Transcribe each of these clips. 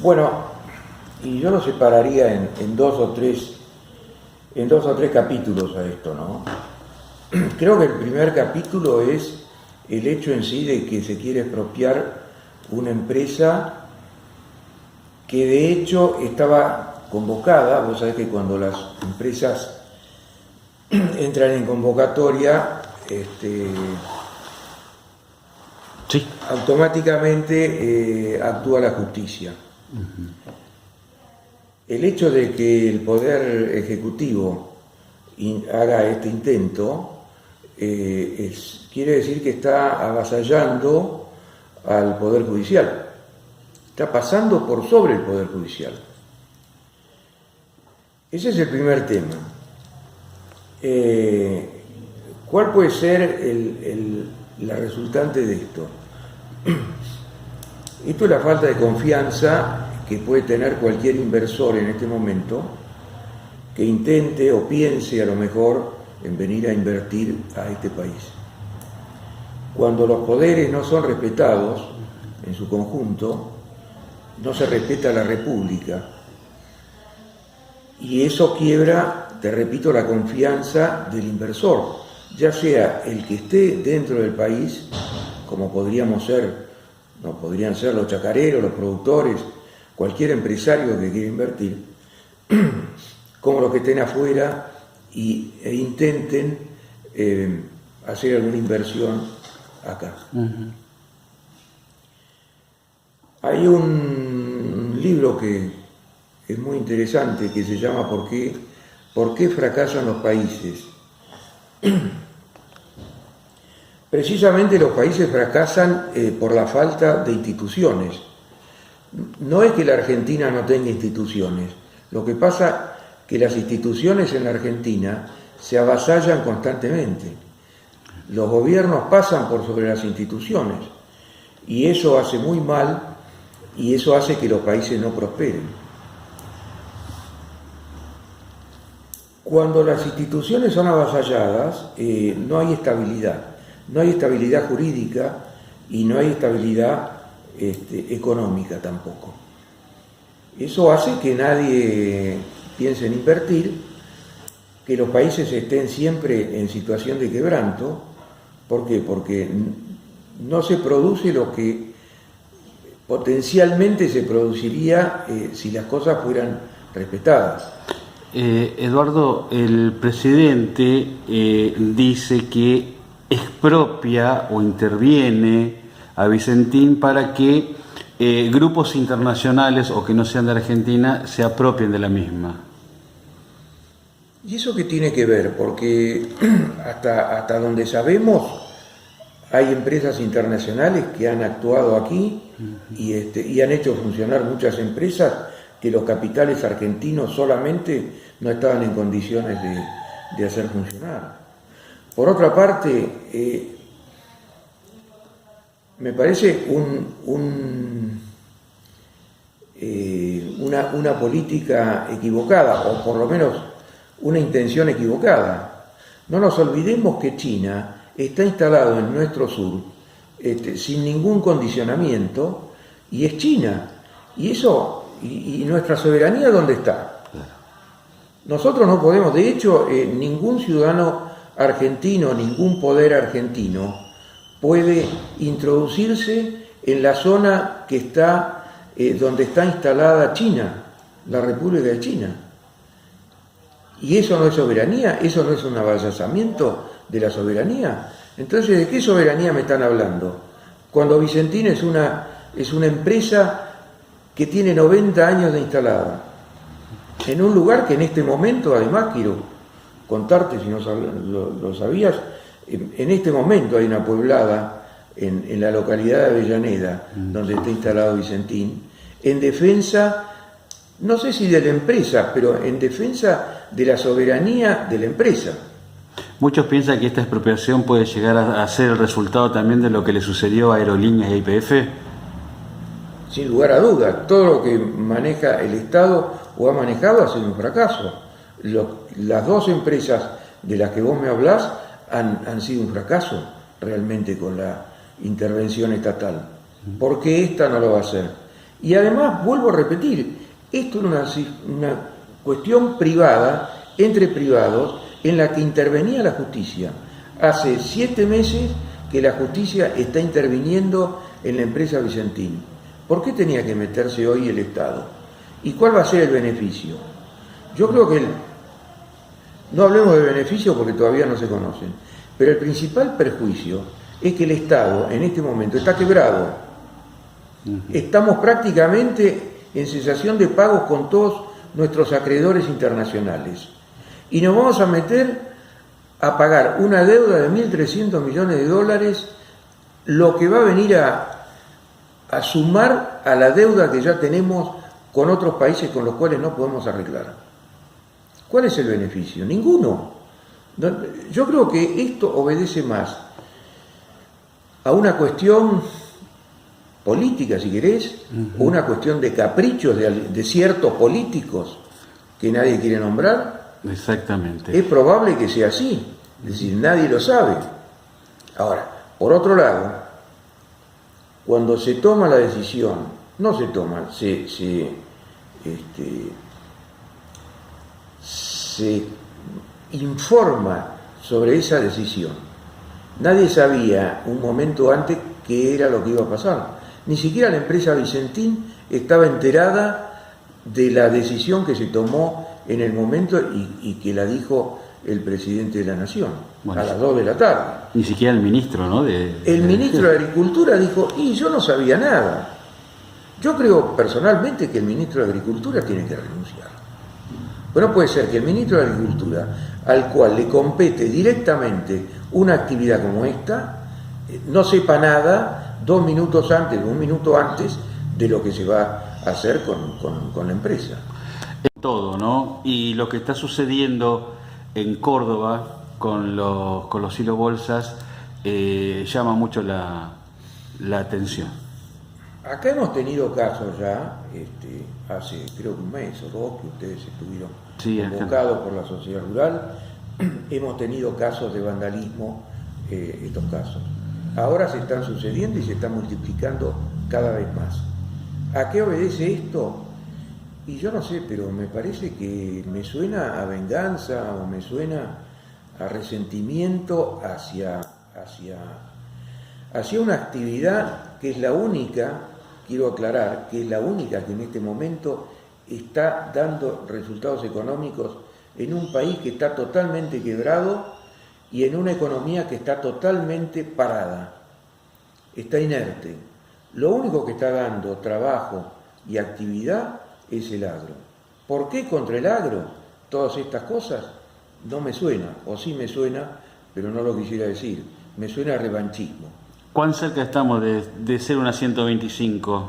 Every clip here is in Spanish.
Bueno, y yo lo separaría en dos o tres capítulos a esto, ¿no? Creo que el primer capítulo es el hecho en sí de que se quiere expropiar una empresa que de hecho estaba convocada. Vos sabés que cuando las empresas entran en convocatoria, Sí. automáticamente actúa la justicia. El hecho de que el Poder Ejecutivo haga este intento quiere decir que está avasallando al Poder Judicial, está pasando por sobre el Poder Judicial. Ese es el primer tema. ¿Cuál puede ser la resultante de esto? Esto es la falta de confianza que puede tener cualquier inversor en este momento que intente o piense a lo mejor en venir a invertir a este país. Cuando los poderes no son respetados en su conjunto, no se respeta la República, y eso quiebra, te repito, la confianza del inversor, ya sea el que esté dentro del país, como podrían ser los chacareros, los productores, cualquier empresario que quiera invertir, como los que estén afuera e intenten hacer alguna inversión acá. Hay un libro que es muy interesante que se llama ¿Por qué fracasan los países? Precisamente los países fracasan por la falta de instituciones. No es que la Argentina no tenga instituciones, lo que pasa es que las instituciones en la Argentina se avasallan constantemente. Los gobiernos pasan por sobre las instituciones y eso hace muy mal, y eso hace que los países no prosperen. Cuando las instituciones son avasalladas, no hay estabilidad jurídica y no hay estabilidad económica tampoco. Eso hace que nadie piense en invertir, que los países estén siempre en situación de quebranto. ¿Por qué? Porque no se produce lo que potencialmente se produciría si las cosas fueran respetadas. Eduardo, el presidente dice que expropia o interviene a Vicentín para que grupos internacionales o que no sean de Argentina se apropien de la misma. ¿Y eso qué tiene que ver? Porque hasta donde sabemos hay empresas internacionales que han actuado aquí y han hecho funcionar muchas empresas que los capitales argentinos solamente no estaban en condiciones de hacer funcionar. Por otra parte, me parece una política equivocada, o por lo menos una intención equivocada. No nos olvidemos que China está instalado en nuestro sur sin ningún condicionamiento, y es China. Y eso, y nuestra soberanía, ¿dónde está? Nosotros no podemos, de hecho, ningún ciudadano argentino, ningún poder argentino puede introducirse en la zona que está donde está instalada China, la República de China. Y eso no es soberanía, eso no es un avasallamiento de la soberanía. Entonces, ¿de qué soberanía me están hablando? Cuando Vicentín es una empresa que tiene 90 años de instalada, en un lugar que en este momento, además quiero contarte, si no lo sabías, en este momento hay una poblada en la localidad de Avellaneda, donde está instalado Vicentín, en defensa, no sé si de la empresa, pero en defensa de la soberanía de la empresa. Muchos piensan que esta expropiación puede llegar a ser el resultado también de lo que le sucedió a Aerolíneas y a YPF. Sin lugar a dudas, todo lo que maneja el Estado o ha manejado ha sido un fracaso. Las dos empresas de las que vos me hablás han sido un fracaso realmente con la intervención estatal. ¿Por qué esta no lo va a hacer? Y además, vuelvo a repetir, esto es una cuestión privada, entre privados, en la que intervenía la justicia. Hace 7 meses que la justicia está interviniendo en la empresa Vicentín. ¿Por qué tenía que meterse hoy el Estado? ¿Y cuál va a ser el beneficio? Yo creo que no hablemos de beneficio porque todavía no se conocen, pero el principal perjuicio es que el Estado en este momento está quebrado. Estamos prácticamente en cesación de pagos con todos nuestros acreedores internacionales. Y nos vamos a meter a pagar una deuda de 1.300 millones de dólares, lo que va a venir a sumar a la deuda que ya tenemos con otros países con los cuales no podemos arreglar. ¿Cuál es el beneficio? Ninguno. Yo creo que esto obedece más a una cuestión política, si querés, o una cuestión de caprichos de ciertos políticos que nadie quiere nombrar. Exactamente. Es probable que sea así, es decir, nadie lo sabe. Ahora, por otro lado, cuando se toma la decisión, no se toma, se informa sobre esa decisión. Nadie sabía un momento antes qué era lo que iba a pasar. Ni siquiera la empresa Vicentín estaba enterada de la decisión que se tomó en el momento y que la dijo el presidente de la Nación, a las 2 de la tarde. Ni siquiera el ministro, ¿no? El ministro de Agricultura dijo, y yo no sabía nada. Yo creo personalmente que el ministro de Agricultura tiene que renunciar. Pero no puede ser que el ministro de Agricultura, al cual le compete directamente una actividad como esta, no sepa nada 2 minutos antes, 1 minuto antes de lo que se va a hacer con la empresa. Todo, ¿no? Y lo que está sucediendo en Córdoba con los hilos bolsas llama mucho la atención. Acá hemos tenido casos ya, hace creo que 1 mes o 2 que ustedes estuvieron convocados por la sociedad rural, hemos tenido casos de vandalismo, estos casos. Ahora se están sucediendo y se están multiplicando cada vez más. ¿A qué obedece esto? Y yo no sé, pero me parece que me suena a venganza o me suena a resentimiento hacia una actividad que es la única, quiero aclarar, que es la única que en este momento está dando resultados económicos en un país que está totalmente quebrado y en una economía que está totalmente parada, está inerte. Lo único que está dando trabajo y actividad es el agro. ¿Por qué contra el agro? Todas estas cosas no me suena, o sí me suena, pero no lo quisiera decir, me suena a revanchismo. ¿Cuán cerca estamos de ser una 125?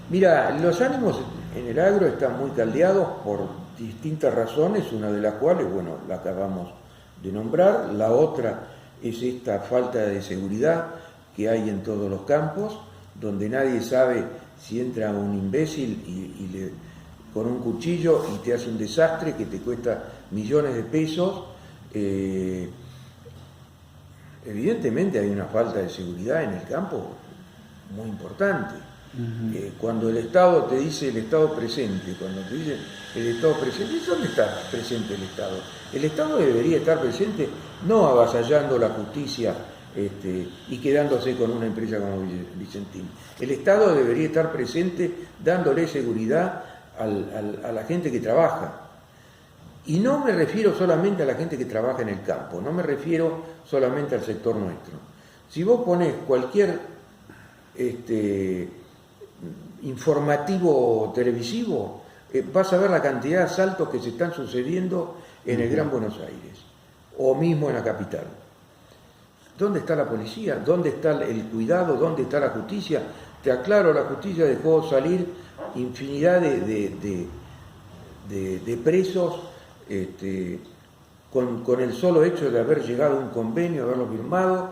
Mira, los ánimos en el agro están muy caldeados por distintas razones, una de las cuales, bueno, la acabamos de nombrar, la otra es esta falta de seguridad que hay en todos los campos, donde nadie sabe si entra un imbécil con un cuchillo y te hace un desastre que te cuesta millones de pesos. Evidentemente hay una falta de seguridad en el campo muy importante. Cuando el Estado te dice el Estado presente, cuando te dice el Estado presente, ¿dónde está presente el Estado? El Estado debería estar presente no avasallando la justicia y quedándose con una empresa como Vicentín. El Estado debería estar presente dándole seguridad a la gente que trabaja. Y no me refiero solamente a la gente que trabaja en el campo, no me refiero solamente al sector nuestro. Si vos ponés cualquier informativo televisivo, vas a ver la cantidad de asaltos que se están sucediendo en el Gran Buenos Aires, o mismo en la capital. ¿Dónde está la policía? ¿Dónde está el cuidado? ¿Dónde está la justicia? Te aclaro, la justicia dejó salir infinidad de presos con el solo hecho de haber llegado a un convenio, haberlo firmado,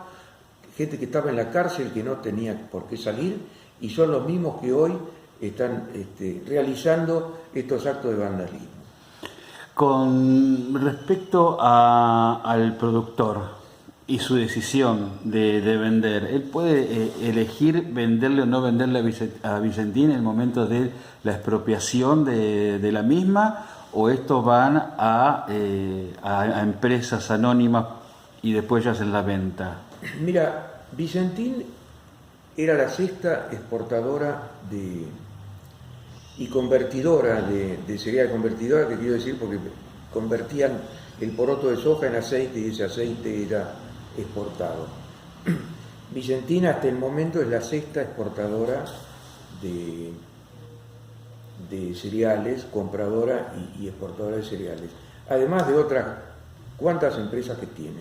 gente que estaba en la cárcel que no tenía por qué salir, y son los mismos que hoy están realizando estos actos de vandalismo. Con respecto al productor, y su decisión de vender. ¿Él puede elegir venderle o no venderle a Vicentín en el momento de la expropiación de la misma, o estos van a empresas anónimas y después ya hacen la venta? Mira, Vicentín era la sexta exportadora y convertidora de cereal. Convertidora, que quiero decir, porque convertían el poroto de soja en aceite y ese aceite era exportado. Vicentín hasta el momento es la sexta exportadora de cereales, compradora y exportadora de cereales, además de otras cuantas empresas que tiene.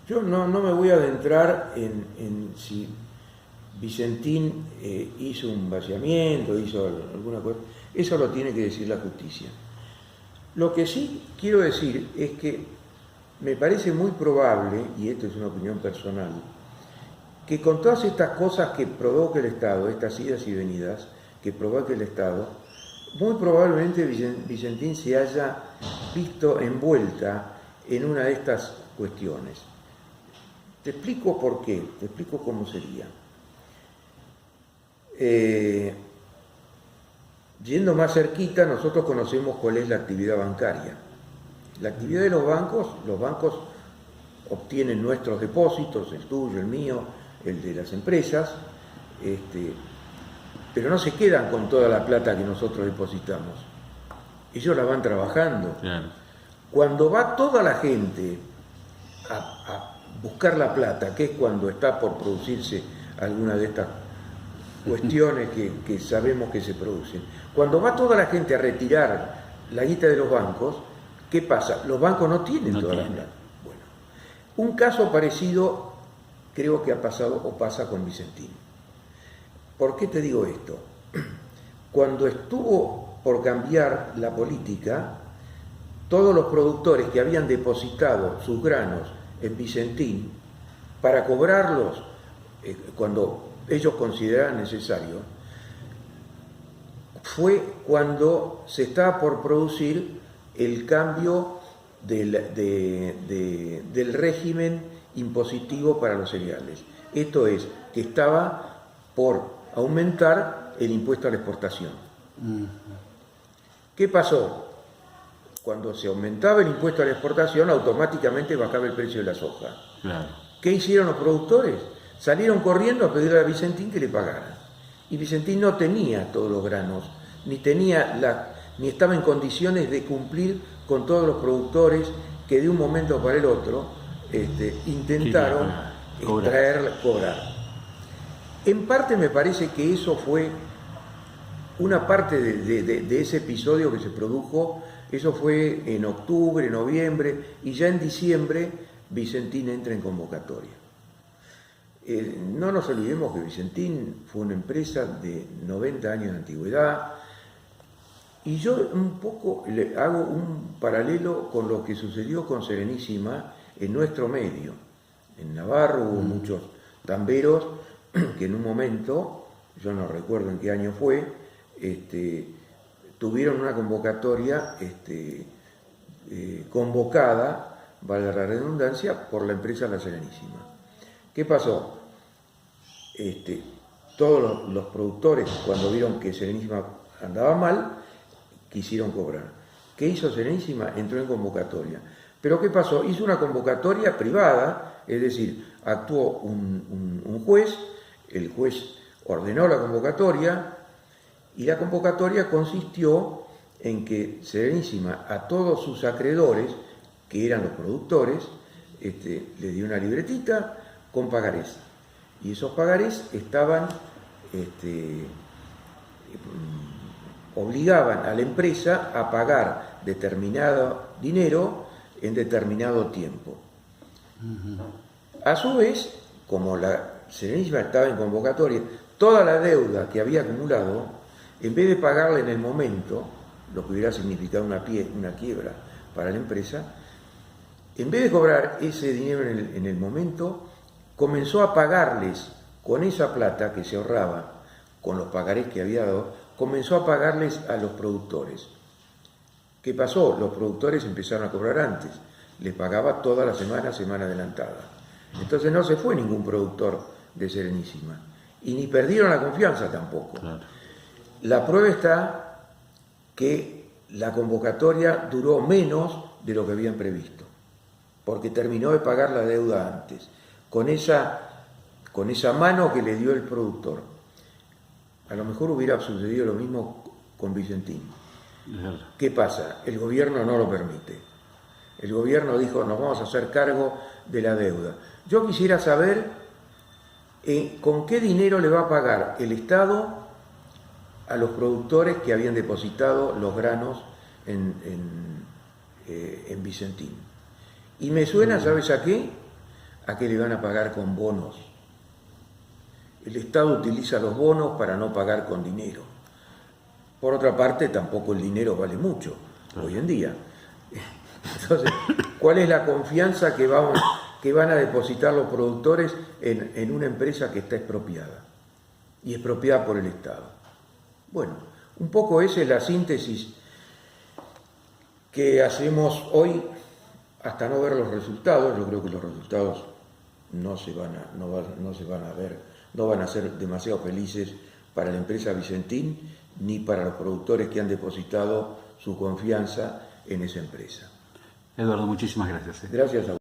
Yo no me voy a adentrar en si Vicentín hizo un vaciamiento, hizo alguna cosa. Eso lo tiene que decir la justicia. Lo que sí quiero decir es que me parece muy probable, y esto es una opinión personal, que con todas estas cosas que provoca el Estado, estas idas y venidas que provoca el Estado, muy probablemente Vicentín se haya visto envuelta en una de estas cuestiones. Te explico por qué, te explico cómo sería. Yendo más cerquita, nosotros conocemos cuál es la actividad bancaria. La actividad de los bancos obtienen nuestros depósitos, el tuyo, el mío, el de las empresas, pero no se quedan con toda la plata que nosotros depositamos. Ellos la van trabajando. Claro. Cuando va toda la gente a buscar la plata, que es cuando está por producirse alguna de estas cuestiones que sabemos que se producen, cuando va toda la gente a retirar la guita de los bancos, ¿qué pasa? Los bancos no tienen toda la plata. Bueno, un caso parecido creo que ha pasado o pasa con Vicentín. ¿Por qué te digo esto? Cuando estuvo por cambiar la política, todos los productores que habían depositado sus granos en Vicentín para cobrarlos cuando ellos consideraran necesario, fue cuando se estaba por producir el cambio del régimen impositivo para los cereales. Esto es, que estaba por aumentar el impuesto a la exportación. ¿Qué pasó? Cuando se aumentaba el impuesto a la exportación, automáticamente bajaba el precio de la soja. Claro. ¿Qué hicieron los productores? Salieron corriendo a pedirle a Vicentín que le pagara. Y Vicentín no tenía todos los granos, ni estaba en condiciones de cumplir con todos los productores que de un momento para el otro intentaron cobrar. En parte me parece que eso fue una parte de ese episodio que se produjo. Eso fue en octubre, noviembre, y ya en diciembre Vicentín entra en convocatoria. No nos olvidemos que Vicentín fue una empresa de 90 años de antigüedad, y yo un poco le hago un paralelo con lo que sucedió con Serenísima en nuestro medio. En Navarro hubo muchos tamberos que en un momento, yo no recuerdo en qué año fue, tuvieron una convocatoria convocada, valga la redundancia, por la empresa La Serenísima. ¿Qué pasó? Todos los productores, cuando vieron que Serenísima andaba mal, quisieron cobrar. ¿Qué hizo Serenísima? Entró en convocatoria. ¿Pero qué pasó? Hizo una convocatoria privada, es decir, actuó un juez, el juez ordenó la convocatoria, y la convocatoria consistió en que Serenísima a todos sus acreedores, que eran los productores, le dio una libretita con pagarés. Y esos pagarés obligaban a la empresa a pagar determinado dinero en determinado tiempo. A su vez, como la Serenísima estaba en convocatoria, toda la deuda que había acumulado, en vez de pagarla en el momento, lo que hubiera significado una quiebra para la empresa, en vez de cobrar ese dinero en el momento, comenzó a pagarles con esa plata que se ahorraba, con los pagarés que había dado, comenzó a pagarles a los productores. ¿Qué pasó? Los productores empezaron a cobrar antes, les pagaba toda la semana adelantada. Entonces no se fue ningún productor de Serenísima. Y ni perdieron la confianza tampoco. Claro. La prueba está que la convocatoria duró menos de lo que habían previsto, porque terminó de pagar la deuda antes, con esa mano que le dio el productor. A lo mejor hubiera sucedido lo mismo con Vicentín. Claro. ¿Qué pasa? El gobierno no lo permite. El gobierno dijo, nos vamos a hacer cargo de la deuda. Yo quisiera saber con qué dinero le va a pagar el Estado a los productores que habían depositado los granos en Vicentín. Y me suena, ¿sabes a qué? A que le van a pagar con bonos. El Estado utiliza los bonos para no pagar con dinero. Por otra parte, tampoco el dinero vale mucho hoy en día. Entonces, ¿cuál es la confianza que van a depositar los productores en una empresa que está expropiada? Y expropiada por el Estado. Bueno, un poco esa es la síntesis que hacemos hoy hasta no ver los resultados. Yo creo que los resultados no van a ser demasiado felices para la empresa Vicentín ni para los productores que han depositado su confianza en esa empresa. Eduardo, muchísimas gracias. Gracias a